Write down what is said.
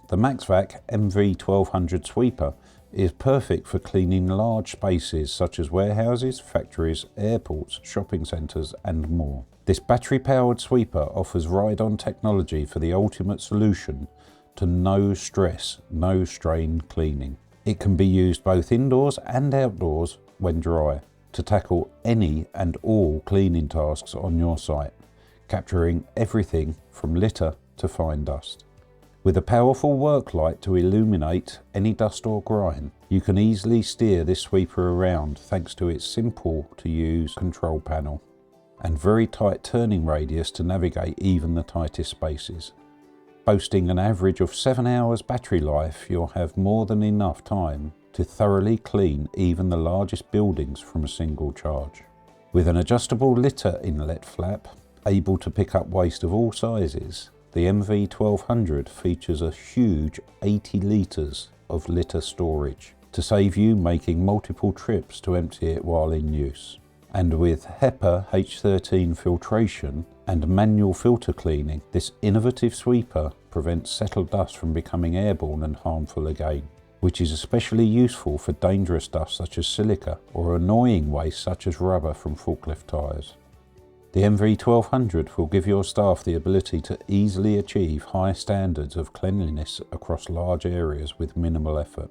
The MAXVAC MV1200 Sweeper is perfect for cleaning large spaces such as warehouses, factories, airports, shopping centres and more. This battery-powered sweeper offers ride-on technology for the ultimate solution to no stress, no strain cleaning. It can be used both indoors and outdoors when dry to tackle any and all cleaning tasks on your site, capturing everything from litter to fine dust. With a powerful work light to illuminate any dust or grime, you can easily steer this sweeper around thanks to its simple to use control panel and very tight turning radius to navigate even the tightest spaces. Boasting an average of 7 hours battery life, you'll have more than enough time to thoroughly clean even the largest buildings from a single charge. With an adjustable litter inlet flap, able to pick up waste of all sizes, the MV1200 features a huge 80 litres of litter storage to save you making multiple trips to empty it while in use. And with HEPA H13 filtration and manual filter cleaning, this innovative sweeper prevents settled dust from becoming airborne and harmful again, which is especially useful for dangerous dust such as silica or annoying waste such as rubber from forklift tyres. The MV1200 will give your staff the ability to easily achieve high standards of cleanliness across large areas with minimal effort.